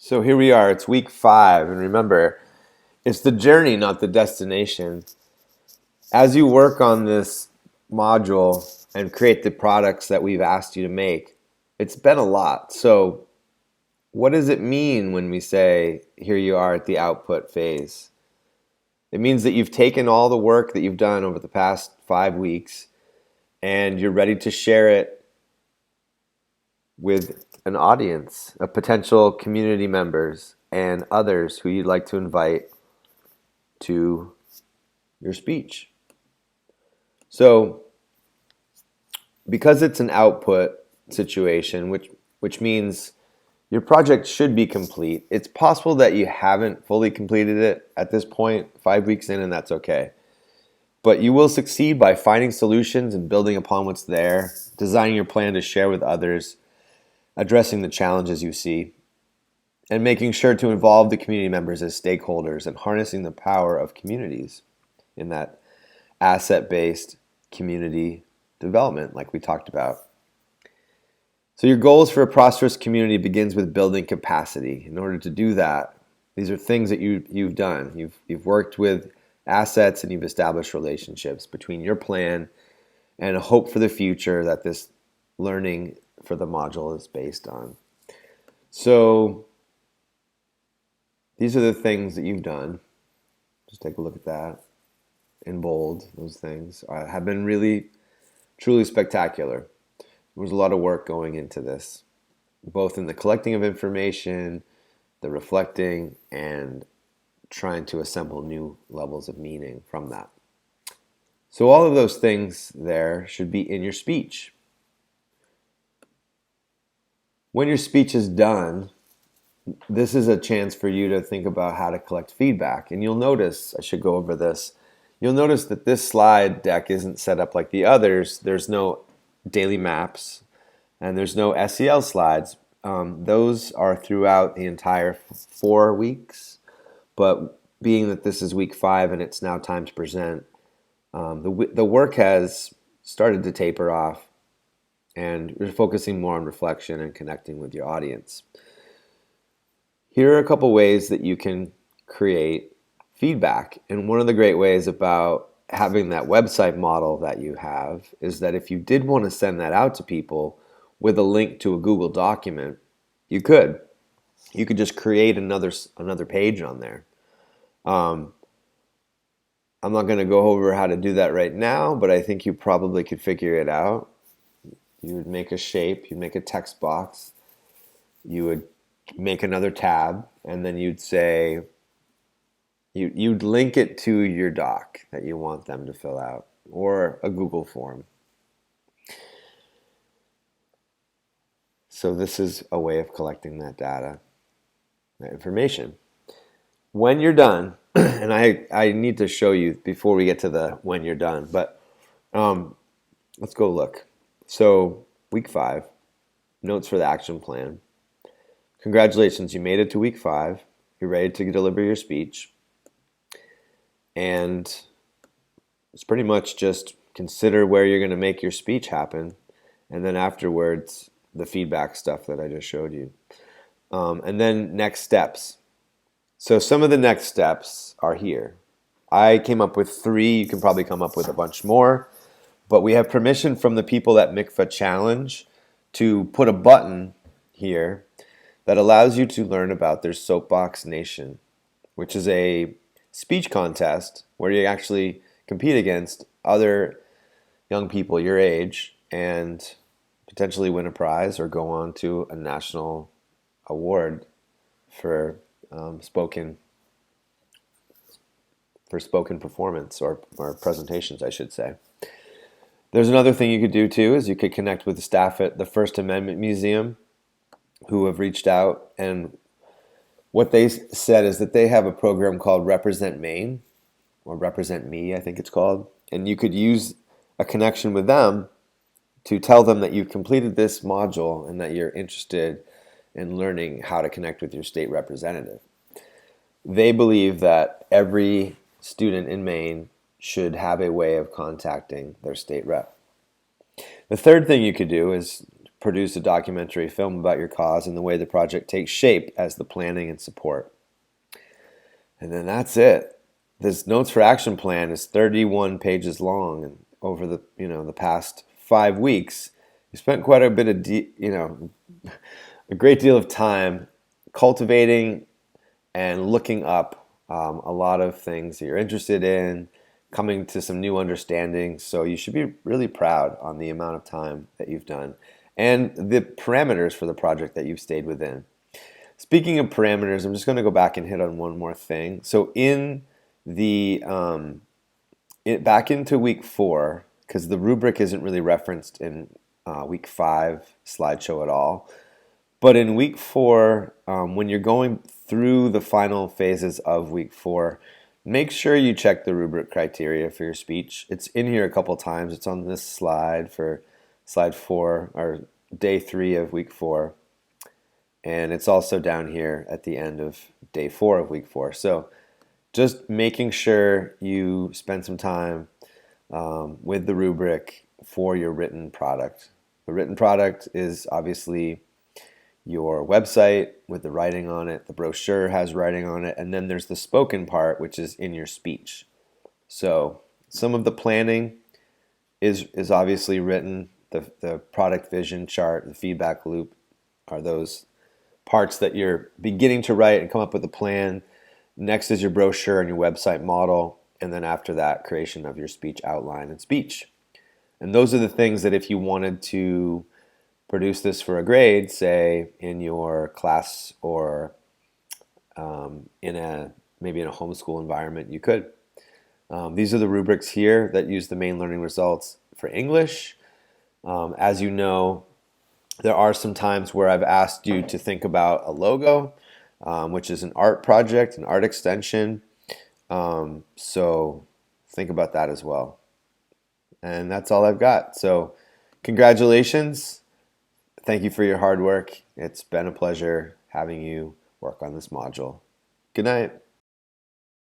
So here we are, it's week 5, and remember, it's the journey, not the destination. As you work on this module and create the products that we've asked you to make, it's been a lot. So, what does it mean when we say, here you are at the output phase? It means that you've taken all the work that you've done over the past 5 weeks and you're ready to share it with an audience of potential community members and others who you'd like to invite to your speech. So, because it's an output situation, which means your project should be complete, it's possible that you haven't fully completed it at this point, 5 weeks in, and that's okay. But you will succeed by finding solutions and building upon what's there, designing your plan to share with others, addressing the challenges you see, and making sure to involve the community members as stakeholders and harnessing the power of communities in that asset-based community development like we talked about. So your goals for a prosperous community begins with building capacity. In order to do that, these are things that you've done. You've worked with assets and you've established relationships between your plan and a hope for the future that this learning for the module is based on. So these are the things that you've done. Just take a look at that in bold. Those things have been really, truly spectacular. There was a lot of work going into this, both in the collecting of information, the reflecting, and trying to assemble new levels of meaning from that. So all of those things there should be in your speech. When your speech is done, this is a chance for you to think about how to collect feedback. And you'll notice, I should go over this, you'll notice that this slide deck isn't set up like the others. There's no daily maps and there's no SEL slides. Those are throughout the entire 4 weeks. But being that this is week 5 and it's now time to present, the work has started to taper off and we're focusing more on reflection and connecting with your audience. Here are a couple ways that you can create feedback. And one of the great ways about having that website model that you have is that if you did want to send that out to people with a link to a Google document, you could. You could just create another page on there. I'm not going to go over how to do that right now, but I think you probably could figure it out. You would make a shape, you'd make a text box, you would make another tab, and then you'd say, you'd link it to your doc that you want them to fill out, or a Google form. So this is a way of collecting that data, that information. When you're done, and I need to show you before we get to the when you're done, but let's go look. So week 5, notes for the action plan. Congratulations, you made it to week 5. You're ready to deliver your speech. And it's pretty much just consider where you're going to make your speech happen. And then afterwards, the feedback stuff that I just showed you. And then next steps. So some of the next steps are here. I came up with 3. You can probably come up with a bunch more. But we have permission from the people at Mikvah Challenge to put a button here that allows you to learn about their Soapbox Nation, which is a speech contest where you actually compete against other young people your age and potentially win a prize or go on to a national award for spoken performance or presentations, I should say. There's another thing you could do too, is you could connect with the staff at the First Amendment Museum who have reached out, and what they said is that they have a program called Represent Maine, or Represent Me, I think it's called, and you could use a connection with them to tell them that you completed this module and that you're interested in learning how to connect with your state representative. They believe that every student in Maine should have a way of contacting their state rep. The third thing you could do is produce a documentary film about your cause and the way the project takes shape as the planning and support. And then that's it. This Notes for Action plan is 31 pages long, and over the past 5 weeks, you spent quite a bit of a great deal of time cultivating and looking up a lot of things that you're interested in, coming to some new understanding. So you should be really proud on the amount of time that you've done and the parameters for the project that you've stayed within. Speaking of parameters, I'm just going to go back and hit on one more thing. So in the back into week 4, because the rubric isn't really referenced in week 5 slideshow at all, but in week 4, when you're going through the final phases of week 4, make sure you check the rubric criteria for your speech. It's in here a couple times. It's on this slide for slide 4 or day 3 of week 4. And it's also down here at the end of day 4 of week 4. So just making sure you spend some time with the rubric for your written product. The written product is obviously your website with the writing on it. The brochure has writing on it. And then there's the spoken part, which is in your speech. So some of the planning is obviously written. The product vision chart, the feedback loop are those parts that you're beginning to write and come up with a plan. Next is your brochure and your website model. And then after that, creation of your speech outline and speech. And those are the things that if you wanted to produce this for a grade, say in your class or maybe in a homeschool environment, you could. These are the rubrics here that use the main learning results for English. As you know, there are some times where I've asked you to think about a logo, which is an art project, an art extension. So think about that as well. And that's all I've got. So congratulations. Thank you for your hard work. It's been a pleasure having you work on this module. Good night.